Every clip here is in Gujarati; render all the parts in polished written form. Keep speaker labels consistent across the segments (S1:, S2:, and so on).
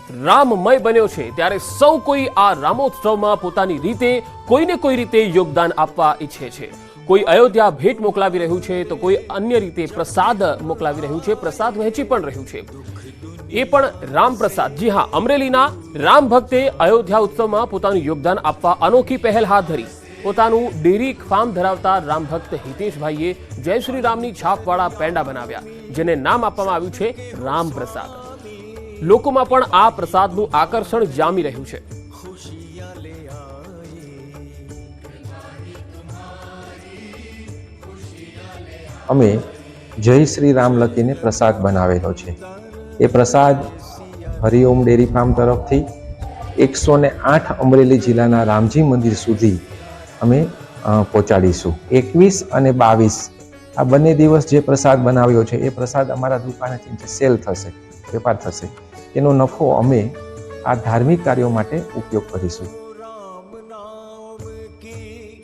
S1: રામમય બન્યો છે ત્યારે સૌ કોઈ આ રામોત્સવમાં પોતાની રીતે કોઈને કોઈ રીતે યોગદાન આપવા ઈચ્છે છે। કોઈ અયોધ્યા ભેટ મોકલાવી રહ્યું છે તો કોઈ અન્ય રીતે પ્રસાદ મોકલાવી રહ્યું છે, પ્રસાદ વહેંચી પણ રહ્યું છે। એ પણ રામ પ્રસાદ। જી હા, અમરેલીના રામ ભક્તે અયોધ્યા ઉત્સવમાં પોતાનું યોગદાન આપવા અનોખી પહેલ હાથ ધરી। પોતાનું ડેરી ફાર્મ ધરાવતા રામ ભક્ત હિતેશભાઈએ જય શ્રી રામની છાપવાળા પેંડા બનાવ્યા, જેને નામ આપવામાં આવ્યું છે રામ પ્રસાદ। લોકોમાં પણ આ પ્રસાદનું આકર્ષણ જામી રહ્યું છે।
S2: અમે જય શ્રી રામ લખીને પ્રસાદ બનાવેલો છે। એ પ્રસાદ હરિઓમ ડેરી ફાર્મ તરફથી 108 અમરેલી જિલ્લાના રામજી મંદિર સુધી અમે પહોંચાડીશું। 21 અને 22 આ બંને દિવસ જે પ્રસાદ બનાવ્યો છે એ પ્રસાદ અમારા દુકાનેથી સેલ થશે, વેપાર થશે। એનો નફો અમે આ ધાર્મિક કાર્યો માટે ઉપયોગ કરીશું।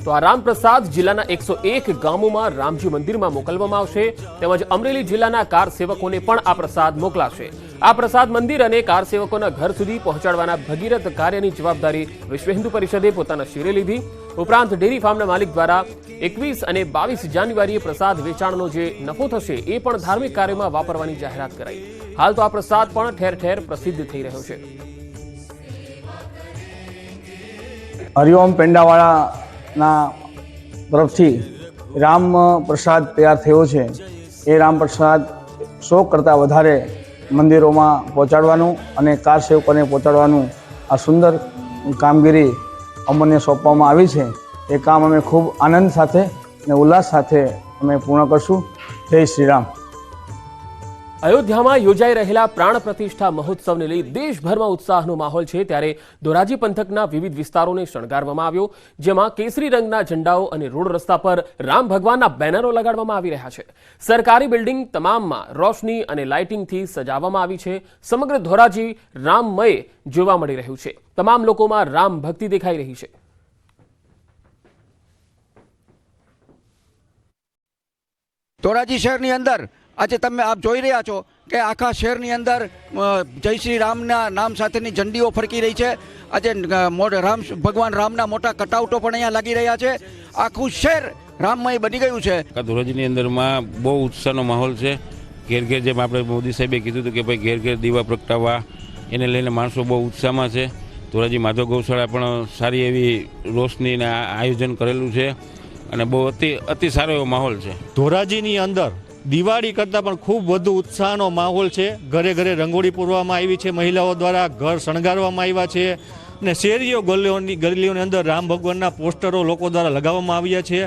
S1: તો આ રામ પ્રસાદ જિલ્લાના 101 ગામોમાં રામજી મંદિરમાં મોકલવામાં આવશે, તેમજ અમરેલી જિલ્લાના કાર સેવકોને પણ આ પ્રસાદ મોકલાશે। આ પ્રસાદ મંદિર અને કાર સેવકોના ઘર સુધી પહોંચાડવાના ભગીરથ કાર્યની જવાબદારી વિશ્વ હિન્દુ પરિષદે પોતાના શિરે લીધી। ઉપરાંત ડેરી ફાર્મના માલિક દ્વારા 21 અને 22 જાન્યુઆરીએ પ્રસાદ વેચાણનો જે નફો થશે એ પણ ધાર્મિક કાર્યોમાં વાપરવાની જાહેરાત કરાઈ। હાલ તો આ પ્રસાદ પણ ઠેર ઠેર પ્રસિદ્ધ થઈ રહ્યો છે।
S3: હરિઓમ પેંડાવાળાના તરફથી રામ પ્રસાદ તૈયાર થયો છે। એ રામ પ્રસાદ 100 કરતાં વધારે મંદિરોમાં પહોંચાડવાનું અને કાર સેવકોને પહોંચાડવાનું આ સુંદર કામગીરી અમને સોંપવામાં આવી છે। એ કામ અમે ખૂબ આનંદ સાથે અને ઉલ્લાસ સાથે અમે પૂર્ણ કરશું। જય શ્રી રામ।
S1: અયોધ્યામાં યોજાઈ રહેલા પ્રાણ પ્રતિષ્ઠા મહોત્સવને લઈ દેશભરમાં ઉત્સાહનો માહોલ છે, ત્યારે ધોરાજી પંથકના વિવિધ વિસ્તારોને શણગારવામાં આવ્યો, જેમાં કેસરી રંગના ઝંડાઓ અને રોડ રસ્તા પર રામ ભગવાનના બેનરો લગાડવામાં આવી રહ્યા છે। સરકારી બિલ્ડિંગ તમામમાં રોશની અને લાઇટિંગથી સજાવવામાં આવી છે। સમગ્ર ધોરાજી રામમય જોવા મળી રહ્યું છે। તમામ લોકોમાં રામ ભક્તિ દેખાઈ રહી છે।
S4: ધોરાજી શહેરની અંદર આજે તમે આપ જોઈ રહ્યા છો કે આખા શહેરની અંદર જય શ્રી રામના નામ સાથેની ઝંડીઓ ફરકી રહી છે। આજે રામ ભગવાન રામના મોટા કટઆઉટો પણ અહીંયા લાગી રહ્યા છે। આખું શહેર રામમય બની ગયું છે।
S5: ધોરાજીની અંદરમાં બહુ ઉત્સાહનો માહોલ છે। ઘેર ઘેર જેમ આપણે મોદી સાહેબે કીધું હતું કે ભાઈ ઘેર ઘેર દીવા પ્રગટાવવા, એને લઈને માણસો બહુ ઉત્સાહમાં છે। ધોરાજી માધવ ગૌશાળા પણ સારી એવી રોશનીને આયોજન કરેલું છે અને બહુ અતિ સારો એવો માહોલ છે।
S6: ધોરાજીની અંદર દિવાળી કરતાં પણ ખૂબ વધુ ઉત્સાહનો માહોલ છે। ઘરે ઘરે રંગોળી પૂરવામાં આવી છે, મહિલાઓ દ્વારા ઘર શણગારવામાં આવ્યા છે અને શેરીઓ ગલીઓની અંદર રામ ભગવાનના પોસ્ટરો લોકો દ્વારા લગાવવામાં આવ્યા છે।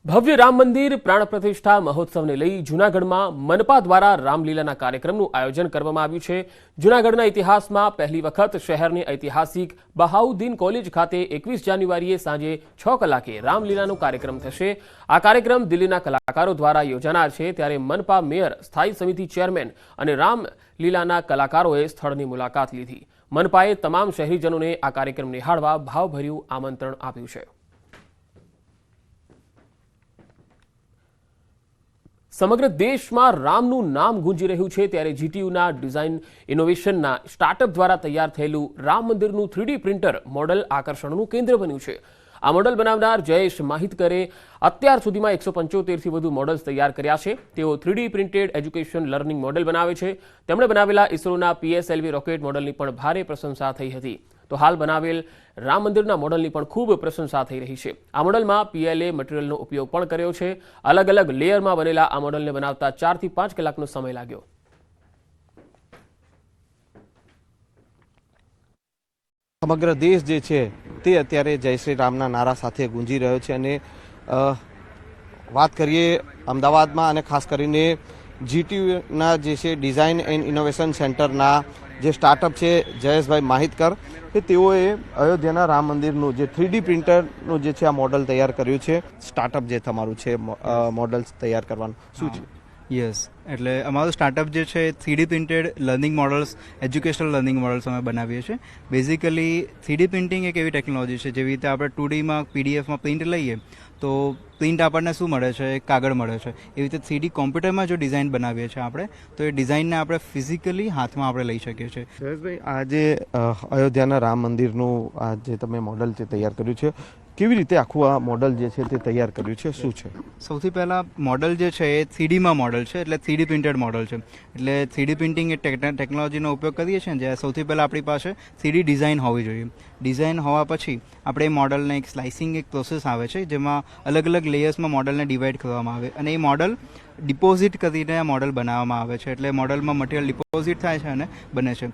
S1: ભવ્ય રામ મંદિર પ્રાણ પ્રતિષ્ઠા મહોત્સવને લઈ જૂનાગઢમાં મનપા દ્વારા રામલીલાના કાર્યક્રમનું આયોજન કરવામાં આવ્યું છે। જૂનાગઢના ઇતિહાસમાં પહેલી વખત શહેરની ઐતિહાસિક બહાઉદ્દીન કોલેજ ખાતે 21 જાન્યુઆરીએ સાંજે 6 કલાકે રામલીલાનો કાર્યક્રમ થશે। આ કાર્યક્રમ દિલ્હીના કલાકારો દ્વારા યોજાનાર છે, ત્યારે મનપા મેયર, સ્થાયી સમિતિ ચેરમેન અને રામલીલાના કલાકારોએ સ્થળની મુલાકાત લીધી। મનપાએ તમામ શહેરીજનોને આ કાર્યક્રમ નિહાળવા ભાવભર્યું આમંત્રણ આપ્યું છે। સમગ્ર દેશમાં રામનું નામ ગુંજી રહ્યું છે, ત્યારે જીટીયુના ડિઝાઇન ઇનોવેશનના સ્ટાર્ટઅપ દ્વારા તૈયાર થયેલું રામ મંદિરનું 3D પ્રિન્ટર મોડલ આકર્ષણનું કેન્દ્ર બન્યું છે। આ મોડલ બનાવનાર જયેશ માહિતકરે અત્યાર સુધીમાં 175થી વધુ મોડલ્સ તૈયાર કર્યા છે। તેઓ 3D printed education learning model બનાવે છે। તેમણે બનાવેલા ઇસરોના PSLV રોકેટ મોડલની પણ ભારે પ્રશંસા થઈ હતી। તો હાલ બનાવેલ રામ મંદિરના મોડલની પણ ખૂબ પ્રશંસા થઈ રહી છે। આ મોડલમાં PLA મટીરિયલનો ઉપયોગ પણ કર્યો છે। અલગ અલગ લેયરમાં બનેલા આ મોડલને બનાવતા 4 થી 5 કલાકનો સમય લાગ્યો।
S7: સમગ્ર દેશ જે છે તે અત્યારે જય શ્રી રામના નારા સાથે ગુંજી રહ્યો છે અને વાત કરીએ અમદાવાદમાં અને ખાસ કરીને જીટીયુના જે છે ડિઝાઇન એન્ડ ઇનોવેશન સેન્ટરના જે સ્ટાર્ટઅપ છે જયેશભાઈ માહિતકર, કે તેઓએ અયોધ્યાના રામ મંદિરનું જે 3D પ્રિન્ટરનું જે છે આ મોડલ તૈયાર કર્યું છે। સ્ટાર્ટઅપ જે તમારું છે મોડલ્સ તૈયાર કરવાનું શું છે?
S8: યસ, એટલે અમારું સ્ટાર્ટઅપ જે છે 3D printed learning models, educational learning models અમે બનાવીએ છીએ. બેઝિકલી 3D પ્રિન્ટિંગ એક એવી ટેકનોલોજી છે જેવી રીતે આપણે 2Dમાં પીડીએફમાં પ્રિન્ટ લઈએ તો પ્રિન્ટ આપણને શું મળે છે? એક કાગળ મળે છે. એવી રીતે 3D કોમ્પ્યુટરમાં જો ડિઝાઇન બનાવીએ છીએ આપણે તો એ ડિઝાઇનને આપણે ફિઝિકલી હાથમાં આપણે લઈ શકીએ છીએ.
S7: જયેશભાઈ, આ જે અયોધ્યાના રામ મંદિરનું આ જે તમે મોડલ જે તૈયાર કર્યું છે, કેવી રીતે આખું આ મોડલ જે છે તે તૈયાર કર્યું છે, શું છે?
S8: સૌથી પહેલાં મોડલ જે છે એ 3Dમાં મોડલ છે, એટલે 3D પ્રિન્ટેડ મોડલ છે. એટલે 3D પ્રિન્ટિંગ એ ટેકનોલોજીનો ઉપયોગ કરીએ છીએ ને, જ્યાં સૌથી પહેલાં આપણી પાસે 3D ડિઝાઇન હોવી જોઈએ. ડિઝાઇન હોવા પછી આપણે એ મોડલને એક સ્લાઇસિંગ એક પ્રોસેસ આવે છે જેમાં અલગ અલગ લેયર્સમાં મોડલને ડિવાઈડ કરવામાં આવે અને એ મોડલ ડિપોઝિટ કરીને આ મોડલ બનાવવામાં આવે છે. એટલે મોડલમાં મટીરિયલ ડિપોઝિટ થાય છે અને બને છે.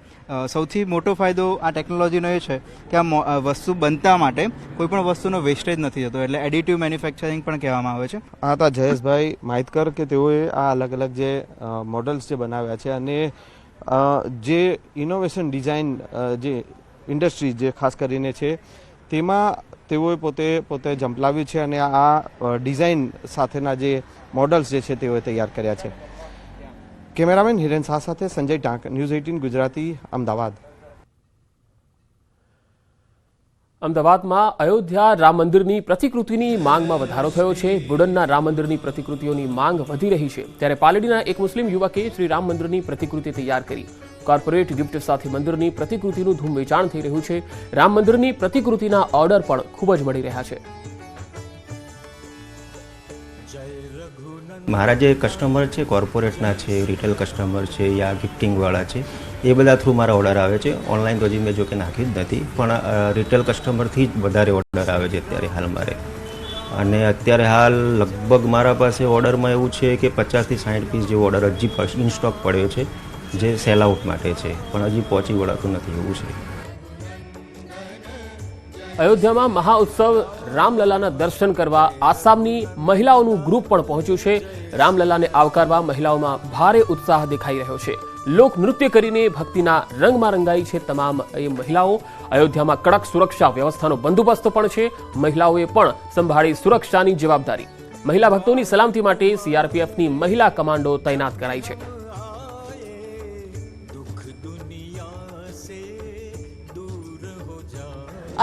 S8: સૌથી મોટો ફાયદો આ ટેકનોલોજીનો એ છે કે આ વસ્તુ બનતા માટે કોઈ પણ વસ્તુનો વેસ્ટેજ નથી થતો, એટલે એડિટિવ મેન્યુફેક્ચરિંગ પણ કહેવામાં આવે છે.
S7: આ હતા જયેશભાઈ માહિતકર કે તેઓએ આ અલગ અલગ જે મોડલ્સ જે બનાવ્યા છે અને જે ઇનોવેશન ડિઝાઇન જે ઇન્ડસ્ટ્રી જે ખાસ કરીને છે તેમાં તેઓએ પોતે ઝંપલાવ્યું છે અને આ ડિઝાઇન સાથેના જે મોડલ્સ જે છે તેઓએ તૈયાર કર્યા છે. કેમેરામેન હિરેન શાહ સાથે સંજય ટાંક, ન્યૂઝ 18 ગુજરાતી, અમદાવાદ.
S1: અમદાવાદમાં અયોધ્યા રામ મંદિરની પ્રતિકૃતિની માંગમાં વધારો થયો છે. વુડનના રામ મંદિરની પ્રતિકૃતિઓની માંગ વધી રહી છે, ત્યારે પાલડીના એક મુસ્લિમ યુવકે શ્રી રામ મંદિરની પ્રતિકૃતિ તૈયાર કરી. કોર્પોરેટ ગિફ્ટ સાથે મંદિરની પ્રતિકૃતિનું ધૂમ વેચાણ થઈ રહ્યું છે. રામ મંદિરની પ્રતિકૃતિના ઓર્ડર પણ ખૂબ જ મળી રહ્યા છે.
S9: મારા જે કસ્ટમર છે કોર્પોરેટના છે, રિટેલ કસ્ટમર છે યા ગિફ્ટિંગવાળા છે, એ બધા થ્રુ મારા ઓર્ડર આવે છે. ઓનલાઈન તો મેં જો કે નાખ્યું જ નથી, પણ રિટેલ કસ્ટમરથી જ વધારે ઓર્ડર આવે છે અત્યારે હાલ મારે. અને અત્યારે હાલ લગભગ મારા પાસે ઓર્ડરમાં એવું છે કે 50થી 60 પીસ જેવો ઓર્ડર હજી ઇન સ્ટોક પડ્યો છે, જે સેલ આઉટ માટે છે, પણ હજી પહોંચી વળાતું નથી એવું છે.
S1: અયોધ્યામાં મહાઉત્સવ રામલલાના દર્શન કરવા આસામની મહિલાઓનું ગ્રુપ પણ પહોંચ્યું છે. રામલલાને આવકારવા મહિલાઓમાં ભારે ઉત્સાહ દેખાઈ રહ્યો છે. લોક નૃત્ય કરીને ભક્તિના રંગમાં રંગાઈ છે તમામ એ મહિલાઓ. અયોધ્યામાં કડક સુરક્ષા વ્યવસ્થાનો બંદોબસ્ત પણ છે. મહિલાઓએ પણ સંભાળી સુરક્ષાની જવાબદારી. મહિલા ભક્તોની સલામતી માટે સીઆરપીએફની મહિલા કમાન્ડો તૈનાત કરાઈ છે.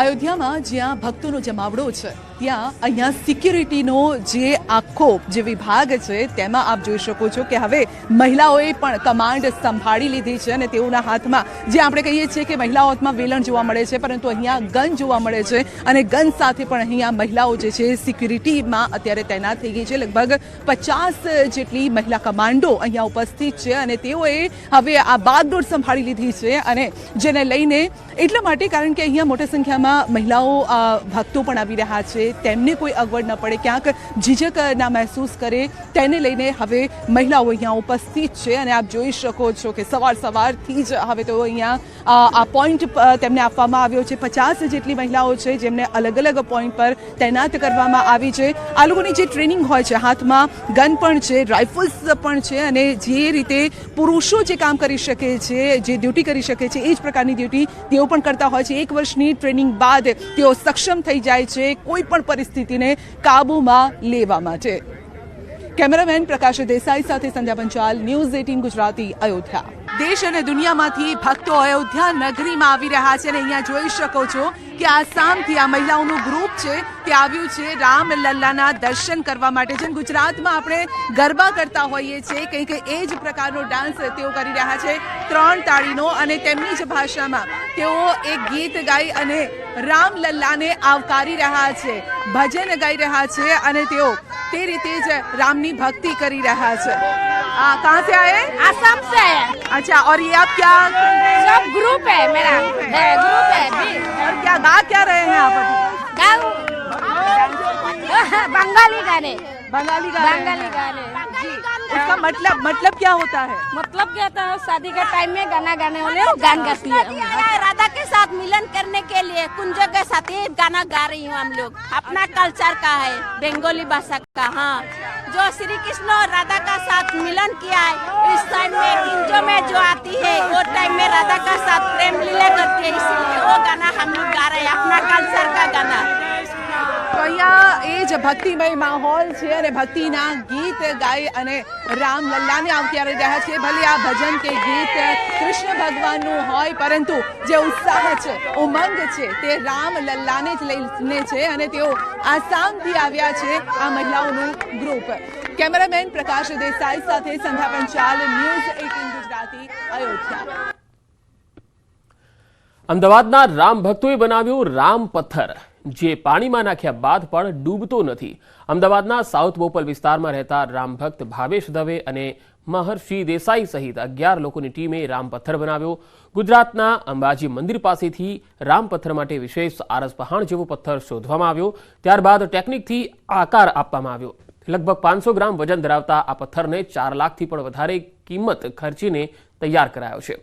S10: અયોધ્યામાં જ્યાં ભક્તોનો જમાવડો છે ત્યાં અહીંયા સિક્યુરિટીનો જે આખો જે વિભાગ છે તેમાં આપ જોઈ શકો છો કે હવે મહિલાઓએ પણ કમાન્ડ સંભાળી લીધી છે અને તેઓના હાથમાં જે આપણે કહીએ છીએ કે મહિલાઓ હાથમાં વેલણ જોવા મળે છે, પરંતુ અહીંયા ગન જોવા મળે છે અને ગન સાથે પણ અહીંયા મહિલાઓ જે છે સિક્યુરિટીમાં અત્યારે તૈનાત થઈ ગઈ છે. લગભગ 50 જેટલી મહિલા કમાન્ડો અહીંયા ઉપસ્થિત છે અને તેઓએ હવે આ બાગડોર સંભાળી લીધી છે. અને જેને લઈને એટલા માટે કારણ કે અહીંયા મોટી સંખ્યામાં મહિલાઓ ભક્તો પણ આવી રહ્યા છે, તેમને કોઈ અગવડ ન પડે, ક્યાંક ઝીઝક ના મહેસૂસ કરે, તેને લઈને હવે મહિલાઓ અહીંયા ઉપસ્થિત છે. અને આપ જોઈ શકો છો કે સવારથી જ હવે તો અહીંયા આ પોઈન્ટ તેમને આપવામાં આવ્યો છે. 50 જેટલી મહિલાઓ છે જેમને અલગ અલગ પોઈન્ટ પર તૈનાત કરવામાં આવી છે. આ લોકોની જે ટ્રેનિંગ હોય છે, હાથમાં ગન પણ છે, રાઇફલ્સ પણ છે અને જે રીતે પુરુષો જે કામ કરી શકે છે, જે ડ્યુટી કરી શકે છે, એ જ પ્રકારની ડ્યુટી તેઓ પણ કરતા હોય છે. 1 વર્ષની ટ્રેનિંગ બાદ તેઓ સક્ષમ થઈ જાય છે કોઈ પણ પરિસ્થિતિને કાબૂમાં લેવા માટે. કેમેરામેન પ્રકાશ દેસાઈ સાથે સંધ્યા પંચાલ, ન્યૂઝ 18 ગુજરાતી, અયોધ્યા. દેશ અને દુનિયામાંથી ભક્તો અયોધ્યા નગરીમાં આવી રહ્યા છે અને અહીંયા જોઈ શકો છો કે આસામથી આ મહિલાઓનું ગ્રુપ છે તે આવ્યું છે રામલલ્લાના દર્શન કરવા માટે. જેમ ગુજરાતમાં આપણે ગરબા કરતા હોઈએ છીએ, કંઈક એ જ પ્રકારનો ડાન્સ તેઓ કરી રહ્યા છે, 3 તાળીનો, અને તેમની જ ભાષામાં તેઓ એક ગીત ગાઈ અને રામલલ્લાને આવકારી રહ્યા છે, ભજન ગાઈ રહ્યા છે અને તેઓ તે રીતે જ રામની भक्ति करी रहा है. कहाँ से आए?
S11: आसाम से आए.
S10: अच्छा, और ये आप क्या?
S11: सब ग्रुप है मेरा, ग्रुप है भी.
S10: और क्या गा क्या रहे हैं आप अभी?
S11: बंगाली गाने.
S10: बंगाली गाने
S11: जी.
S10: उसका मतलब क्या होता है?
S11: मतलब क्या होता है? शादी के टाइम में गाना गाने वाले गान गाती है. राधा के साथ मिलन करने के लिए कुंजों के साथ ये गाना गा रही हूँ. हम लोग अपना कल्चर का है, बंगाली भाषा का. हाँ, जो श्री कृष्ण और राधा का साथ मिलन किया है, इस टाइम में कुंजों में जो आती है वो टाइम में राधा का साथ प्रेम लीला करती है, इसलिए वो गाना हम लोग गा रहे हैं, अपना कल्चर का गाना.
S10: तो અહીંયા એ જ ભક્તિમય માહોલ છે અને ભક્તિના ગીત ગાઈ અને રામ લલ્લાને આવકારી રહ્યા છે. ભલે આ ભજન કે ગીત કૃષ્ણ ભગવાનનું હોય, પરંતુ જે ઉત્સાહ છે, ઉમંગ છે, તે રામ લલ્લાને જ લઈને છે અને તેઓ આસામથી આવ્યા છે આ મહિલાઓનું ગ્રુપ. કેમેરામેન પ્રકાશ દેસાઈ સાથે સંધ્યા પંચાલ, ન્યૂઝ 18 ગુજરાતી, અયોધ્યા.
S1: અમદાવાદના રામ ભક્તોએ બનાવ્યો રામ પથ્થર, જે પાણીમાં નાખ્યા બાદ પણ ડૂબતો નથી. અમદાવાદના સાઉથ બોપલ વિસ્તારમાં રહેતા રામ ભક્ત ભાવેશ દવે અને મહર્ષિ દેસાઈ સહિત 11 લોકોની ટીમે રામ પથ્થર બનાવ્યો. ગુજરાતના અંબાજી મંદિર પાસેથી રામ પથ્થર માટે વિશેષ આરસ પહાણ જેવો પથ્થર શોધવામાં આવ્યો. ત્યારબાદ ટેકનિકથી આકાર આપવામાં આવ્યો. લગભગ 500 ગ્રામ વજન ધરાવતા આ પથ્થરને 4 લાખથી પણ વધારે કિંમત ખર્ચીને તૈયાર કરાયો છે.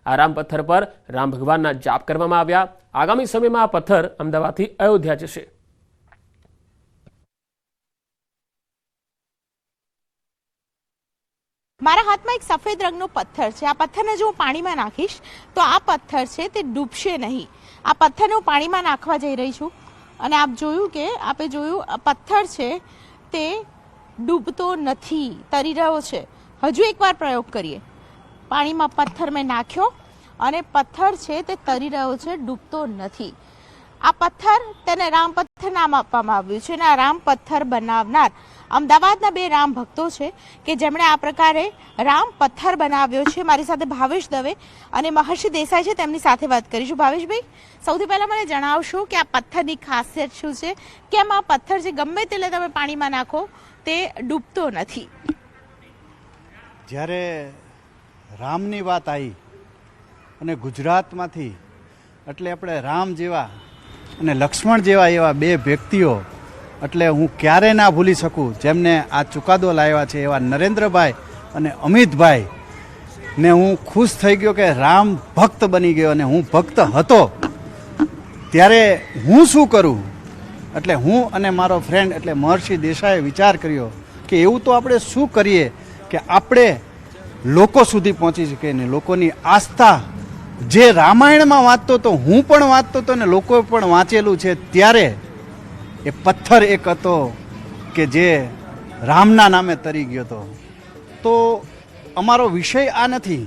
S1: આ રામ પથ્થર પર રામ ભગવાનના જાપ કરવામાં આવ્યા. આગામી સમયમાં આ પથ્થર અમદાવાદથી અયોધ્યા જશે.
S11: મારા હાથમાં એક સફેદ રંગનો પથ્થર છે. આ પથ્થરને જો હું પાણીમાં નાખીશ તો આ પથ્થર છે તે ડૂબશે નહીં. આ પથ્થરને હું પાણીમાં નાખવા જઈ રહી છું અને આપે જોયું આ પથ્થર છે તે ડૂબતો નથી, તરી રહ્યો છે. હજુ એકવાર પ્રયોગ કરીએ. પાણીમાં પથ્થર મેં નાખ્યો અને પથ્થર છે તે તરી રહ્યો છે, ડૂબતો નથી. આ પથ્થર, તેને રામ પથ્થર નામ આપવામાં આવ્યું છે અને આ રામ પથ્થર બનાવનાર અમદાવાદના 2 રામ ભક્તો છે કે જેમણે આ પ્રકારે રામ પથ્થર બનાવ્યો છે. મારી સાથે ભાવેશ દવે અને મહર્ષિ દેસાઈ છે, તેમની સાથે વાત કરીશું. ભાવેશભાઈ, સૌથી પહેલા મને જણાવશો કે આ પથ્થરની ખાસિયત શું છે? કેમ આ પથ્થર છે ગમે તેટલે તમે પાણીમાં નાખો તે ડૂબતો નથી?
S8: જ્યારે રામની વાત આવી અને ગુજરાતમાંથી, એટલે આપણે રામ જેવા અને લક્ષ્મણ જેવા એવા 2 વ્યક્તિઓ, એટલે હું ક્યારે ના ભૂલી શકું, જેમને આ ચુકાદો લાવ્યા છે એવા નરેન્દ્રભાઈ અને અમિતભાઈ ને હું ખુશ થઈ ગયો કે રામ ભક્ત બની ગયો. અને હું ભક્ત હતો ત્યારે હું શું કરું, એટલે હું અને મારો ફ્રેન્ડ એટલે મહર્ષિ દેસાઈએ વિચાર કર્યો કે એવું તો આપણે શું કરીએ કે આપણે લોકો સુધી પહોંચી શકીએ ને લોકોની આસ્થા. જે રામાયણમાં વાંચતો તો હું પણ વાંચતો હતો ને લોકોએ પણ વાંચેલું છે, ત્યારે એ પથ્થર એક હતો કે જે રામના નામે તરી ગયો હતો. તો અમારો વિષય આ નથી,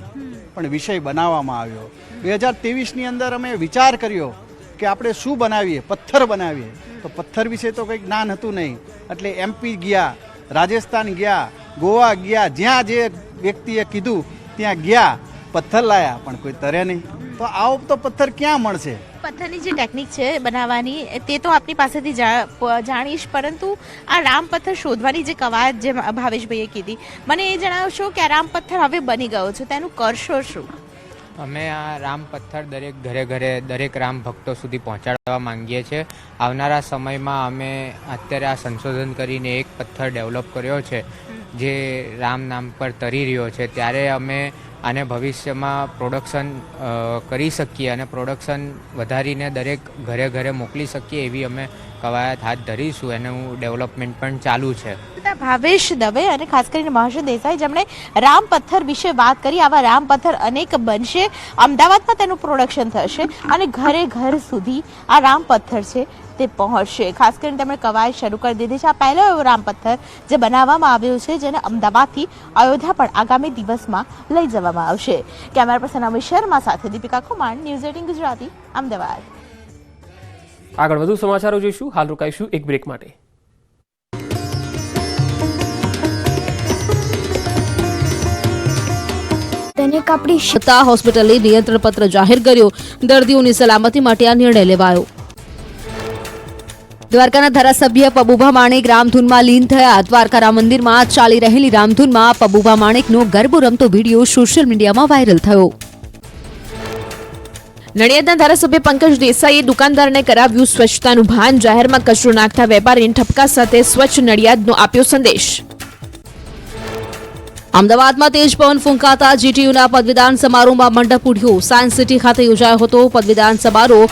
S8: પણ વિષય બનાવવામાં આવ્યો. 2023ની અંદર અમે વિચાર કર્યો કે આપણે શું બનાવીએ, પથ્થર બનાવીએ. તો પથ્થર વિશે તો કંઈ જ્ઞાન હતું નહીં, એટલે MP ગયા, રાજસ્થાન ગયા, ગોવા ગયા, જ્યાં જે વ્યક્તિએ કીધું ત્યાં ગયા, પથ્થર લાયા, પણ કોઈ તરે નહીં. તો આવો તો પથ્થર ક્યાં મળશે?
S11: પથ્થરની જે ટેકનિક છે બનાવવાની તે તો આપની પાસેથી જાણીશ, પરંતુ આ રામ પથ્થર શોધવાની જે કવાયત જે ભાવેશભાઈએ કીધી, મને એ જણાવશો કે આ રામ પથ્થર હવે બની ગયો છે, તેનું કરશો શું?
S12: અમે આ રામ પથ્થર દરેક ઘરે દરેક રામ ભક્તો સુધી પહોંચાડવા માંગીએ છીએ. આવનારા સમયમાં અમે અત્યારે આ સંશોધન કરીને એક પથ્થર ડેવલપ કર્યો છે જે રામ નામ પર તરી રહ્યો છે. ત્યારે અમે આને ભવિષ્યમાં પ્રોડક્શન કરી શકીએ અને પ્રોડક્શન વધારીને દરેક ઘરે મોકલી શકીએ એવી અમે કવાયત હાથ ધરીશું. એનું ડેવલપમેન્ટ પણ ચાલુ છે.
S11: ભાવેશ દવે અને ખાસ કરીને મહર્ષિ દેસાઈ જેમણે રામ પથ્થર વિશે વાત કરી. આવા રામ પથ્થર અનેક બનશે, અમદાવાદમાં તેનું પ્રોડક્શન થશે અને ઘર સુધી આ રામ પથ્થર છે તે પહોંચશે. ખાસ કરીને તેમણે કવાયત શરૂ કરી દીધી છે. આ પહેલો એવો રામ પથ્થર જે બનાવવામાં આવ્યો છે, જેને અમદાવાદથી અયોધ્યા પણ આગામી દિવસમાં લઈ જવામાં આવશે. કેમેરા પર્સન અમિત શર્મા સાથે દીપિકા કુમાર, ન્યૂઝ 18 ગુજરાતી, અમદાવાદ.
S1: આગળ વધુ સમાચારો જોઈશું. હાલ રોકાઈશું એક બ્રેક માટે.
S13: તેને કાપડી સત્તા હોસ્પિટલે નિયંત્રણ પત્ર જાહેર કર્યો. દર્દીઓની સલામતી માટે આ નિર્ણય લેવાયો. દ્વારકાના ધારાસભ્ય પબુભા માણેક રામધૂનમાં લીન થયા. દ્વારકા રામ મંદિરમાં ચાલી રહેલી રામધૂનમાં પબુભા માણેકનો ગરબો રમતો વિડીયો સોશિયલ મીડિયામાં વાયરલ થયો. નડિયાદના ધારાસભ્ય પંકજ દેસાઈએ દુકાનદારને કરાવ્યું સ્વચ્છતાનું ભાન. જાહેરમાં કચરો નાખતા વેપારીને ઠપકા સાથે સ્વચ્છ નડિયાદનો આપ્યો સંદેશ. અમદાવાદમાં તેજ પવન ફૂંકાતા GTUના પદવીદાન સમારોહમાં મંડપ ઉડ્યો. સાયન્સ સિટી ખાતે યોજાયો હતો પદવીદાન સમારોહ.